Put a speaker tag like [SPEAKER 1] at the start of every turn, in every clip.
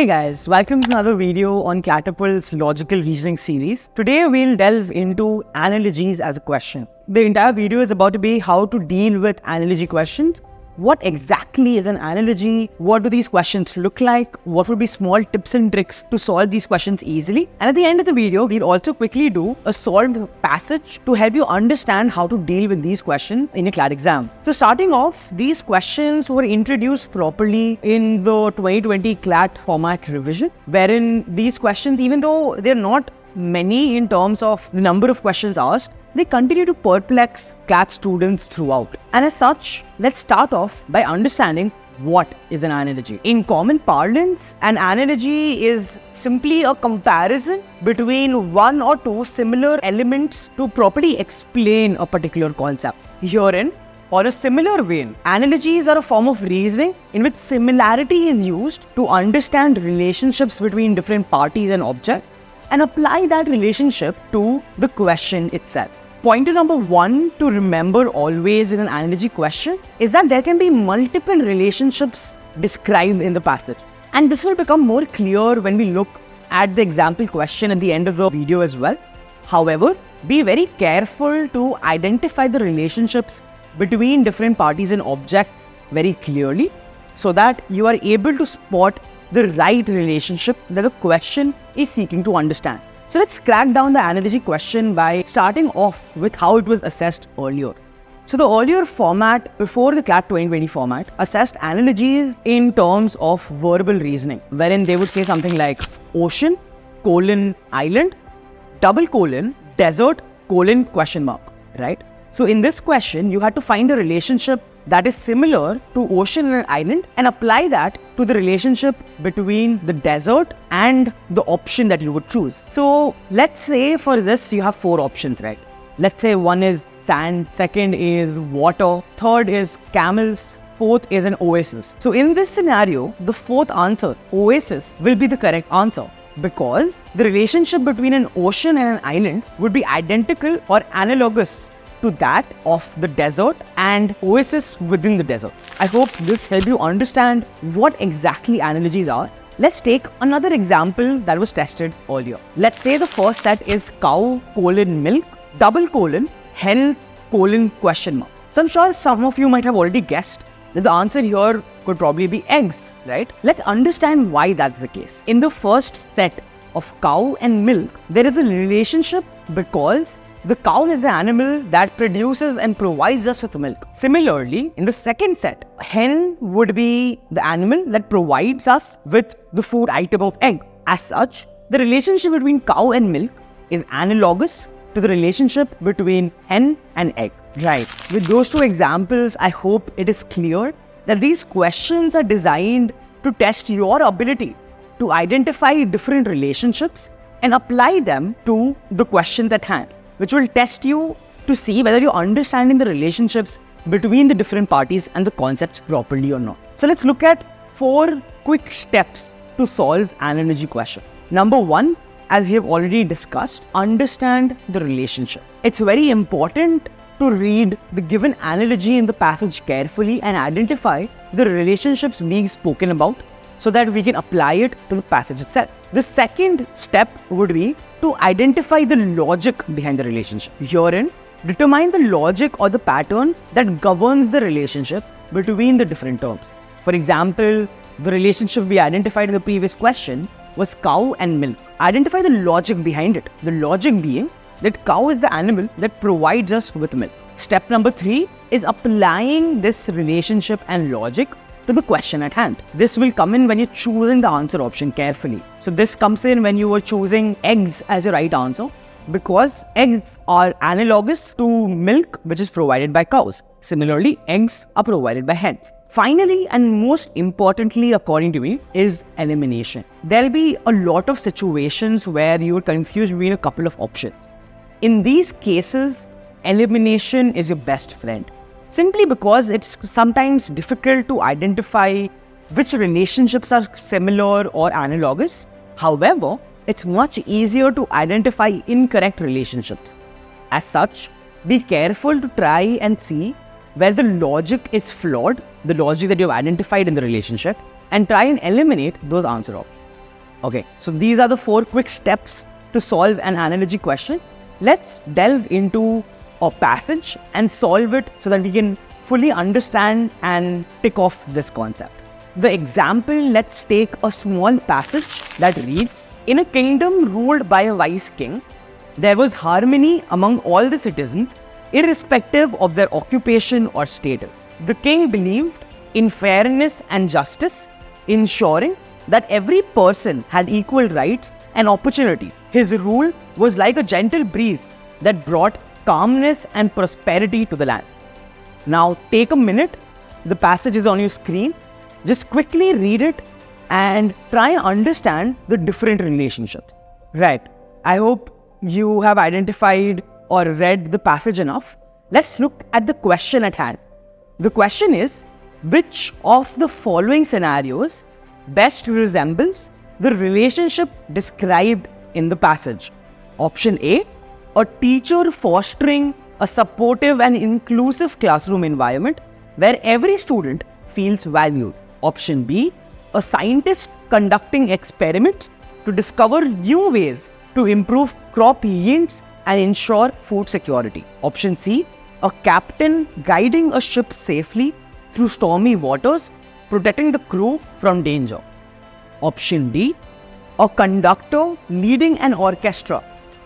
[SPEAKER 1] Hey guys, welcome to another video on CLATapult's logical reasoning series. Today we'll delve into analogies as a question. The entire video is about to be how to deal with analogy questions. What exactly is an analogy? What do these questions look like? What would be small tips and tricks to solve these questions easily? And at the end of the video, we'll also quickly do a solved passage to help you understand how to deal with these questions in a CLAT exam. So starting off, these questions were introduced properly in the 2020 CLAT format revision, wherein these questions, even though they're not many in terms of the number of questions asked, they continue to perplex CLAT students throughout. And as such, let's start off by understanding what is an analogy. In common parlance, an analogy is simply a comparison between one or two similar elements to properly explain a particular concept. Herein, or a similar vein, analogies are a form of reasoning in which similarity is used to understand relationships between different parties and objects and apply that relationship to the question itself. Pointer number one to remember always in an analogy question is that there can be multiple relationships described in the passage. And this will become more clear when we look at the example question at the end of the video as well. However, be very careful to identify the relationships between different parties and objects very clearly so that you are able to spot the right relationship that the question is seeking to understand. So let's crack down the analogy question by starting off with how it was assessed earlier. So the earlier format, before the CLAT 2020 format, assessed analogies in terms of verbal reasoning, wherein they would say something like ocean, island, desert, question mark, right? So in this question, you had to find a relationship that is similar to ocean and island and apply that to the relationship between the desert and the option that you would choose. So let's say for this, you have four options, right? Let's say one is sand, second is water, third is camels, fourth is an oasis. So in this scenario, the fourth answer, oasis, will be the correct answer because the relationship between an ocean and an island would be identical or analogous to that of the desert and oasis within the desert. I hope this helps you understand what exactly analogies are. Let's take another example that was tested earlier. Let's say the first set is cow, milk, hen, question mark. So I'm sure some of you might have already guessed that the answer here could probably be eggs, right? Let's understand why that's the case. In the first set of cow and milk, there is a relationship because the cow is the animal that produces and provides us with milk. Similarly, in the second set, hen would be the animal that provides us with the food item of egg. As such, the relationship between cow and milk is analogous to the relationship between hen and egg. Right. With those two examples, I hope it is clear that these questions are designed to test your ability to identify different relationships and apply them to the question at hand, which will test you to see whether you're understanding the relationships between the different parties and the concepts properly or not. So let's look at 4 quick steps to solve an analogy question. Number 1, as we have already discussed, understand the relationship. It's very important to read the given analogy in the passage carefully and identify the relationships being spoken about so that we can apply it to the passage itself. The second step would be to identify the logic behind the relationship. Herein, determine the logic or the pattern that governs the relationship between the different terms. For example, the relationship we identified in the previous question was cow and milk. Identify the logic behind it. The logic being that cow is the animal that provides us with milk. Step number 3 is applying this relationship and logic to the question at hand. This will come in when you're choosing the answer option carefully. So this comes in when you were choosing eggs as your right answer because eggs are analogous to milk which is provided by cows. Similarly, eggs are provided by hens. Finally, and most importantly according to me, is elimination. There will be a lot of situations where you are confused between a couple of options. In these cases, elimination is your best friend. Simply because it's sometimes difficult to identify which relationships are similar or analogous. However, it's much easier to identify incorrect relationships. As such, be careful to try and see where the logic is flawed, the logic that you've identified in the relationship, and try and eliminate those answer options. Okay, so these are the 4 quick steps to solve an analogy question. Let's delve into a passage and solve it so that we can fully understand and tick off this concept. The example, let's take a small passage that reads, "In a kingdom ruled by a wise king, there was harmony among all the citizens, irrespective of their occupation or status. The king believed in fairness and justice, ensuring that every person had equal rights and opportunities. His rule was like a gentle breeze that brought calmness and prosperity to the land." Now take a minute. The passage is on your screen. Just quickly read it and try and understand the different relationships. Right. I hope you have identified or read the passage enough. Let's look at the question at hand. The question is, which of the following scenarios best resembles the relationship described in the passage? Option A, a teacher fostering a supportive and inclusive classroom environment where every student feels valued. Option B, a scientist conducting experiments to discover new ways to improve crop yields and ensure food security. Option C, a captain guiding a ship safely through stormy waters, protecting the crew from danger. Option D, a conductor leading an orchestra,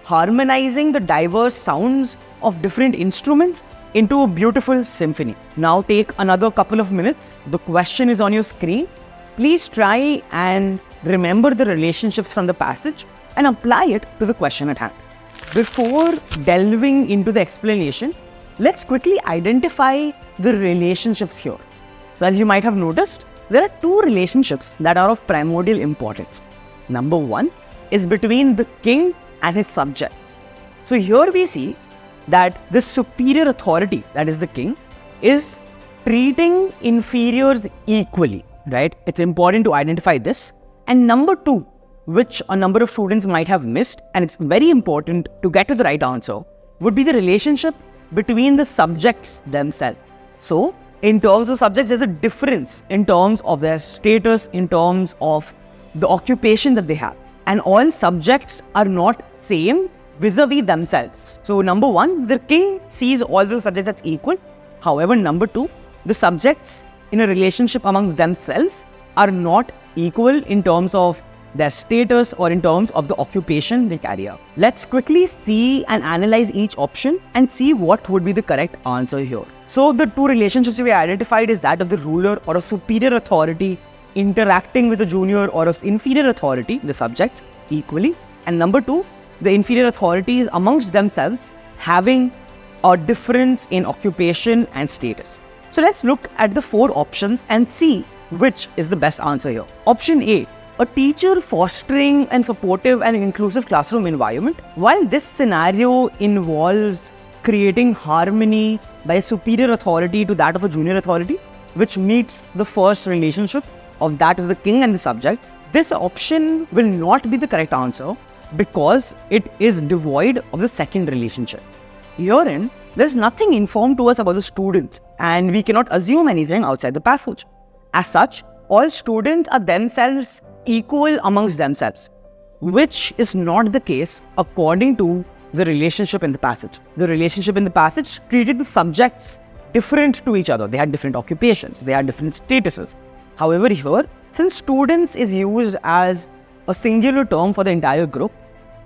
[SPEAKER 1] harmonizing the diverse sounds of different instruments into a beautiful symphony. Now take another couple of minutes. The question is on your screen. Please try and remember the relationships from the passage and apply it to the question at hand. Before delving into the explanation, let's quickly identify the relationships here. So as you might have noticed, there are 2 relationships that are of primordial importance. Number 1 is between the king and his subjects. So here we see that the superior authority, that is the king, is treating inferiors equally, right? It's important to identify this. And number 2, which a number of students might have missed, and it's very important to get to the right answer, would be the relationship between the subjects themselves. So, in terms of subjects, there's a difference in terms of their status, in terms of the occupation that they have. And all subjects are not same vis-a-vis themselves. So number 1, the king sees all the subjects as equal. However, number 2, the subjects in a relationship amongst themselves are not equal in terms of their status or in terms of the occupation they carry out. Let's quickly see and analyze each option and see what would be the correct answer here. So the 2 relationships we identified is that of the ruler or a superior authority interacting with a junior or an inferior authority, the subjects, equally. And number 2, the inferior authorities amongst themselves having a difference in occupation and status. So let's look at the 4 options and see which is the best answer here. Option A, a teacher fostering a supportive and inclusive classroom environment. While this scenario involves creating harmony by a superior authority to that of a junior authority, which meets the first relationship of that of the king and the subjects, this option will not be the correct answer because it is devoid of the second relationship. Herein, there's nothing informed to us about the students and we cannot assume anything outside the passage. As such, all students are themselves equal amongst themselves, which is not the case according to the relationship in the passage. The relationship in the passage treated the subjects different to each other. They had different occupations, they had different statuses. However, here, since students is used as a singular term for the entire group,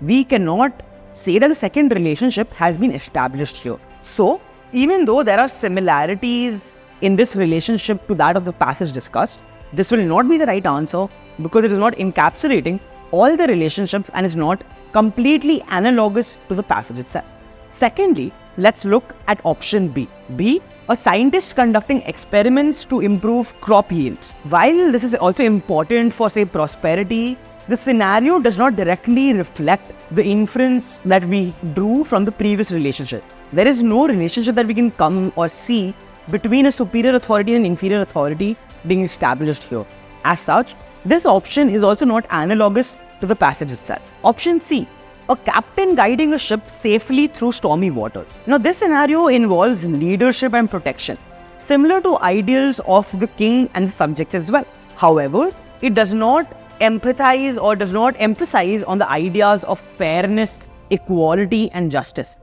[SPEAKER 1] we cannot say that the second relationship has been established here. So, even though there are similarities in this relationship to that of the passage discussed, this will not be the right answer because it is not encapsulating all the relationships and is not completely analogous to the passage itself. Secondly, let's look at option B. B, a scientist conducting experiments to improve crop yields. While this is also important for, say, prosperity, the scenario does not directly reflect the inference that we drew from the previous relationship. There is no relationship that we can come or see between a superior authority and inferior authority being established here. As such, this option is also not analogous to the passage itself. Option C, a captain guiding a ship safely through stormy waters. Now, this scenario involves leadership and protection, similar to ideals of the king and the subject as well. However, it does not empathize or does not emphasize on the ideas of fairness, equality, and justice,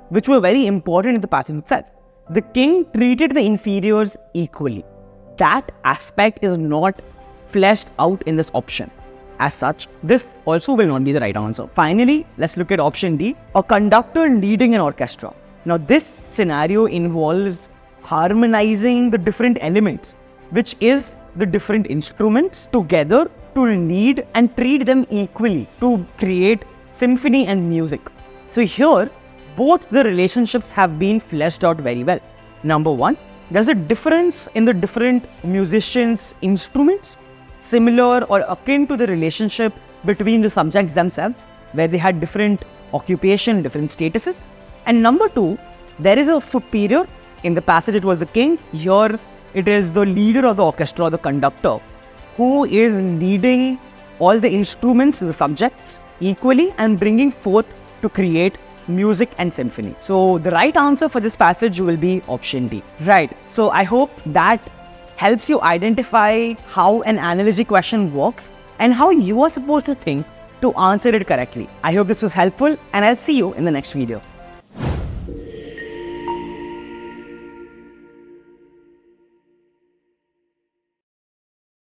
[SPEAKER 1] which were very important in the passage itself. The king treated the inferiors equally. That aspect is not fleshed out in this option. As such, this also will not be the right answer. Finally, let's look at option D, a conductor leading an orchestra. Now, this scenario involves harmonizing the different elements, which is the different instruments together to lead and treat them equally to create symphony and music. So here, both the relationships have been fleshed out very well. Number one, there's a difference in the different musicians' instruments, similar or akin to the relationship between the subjects themselves, where they had different occupation, different statuses. And number two, there is a superior. In the passage, it was the king. Here, it is the leader of the orchestra, the conductor, who is leading all the instruments, the subjects, equally and bringing forth to create music and symphony. So the right answer for this passage will be option D. Right. So I hope that helps you identify how an analogy question works and how you are supposed to think to answer it correctly. I hope this was helpful, and I'll see you in the next video.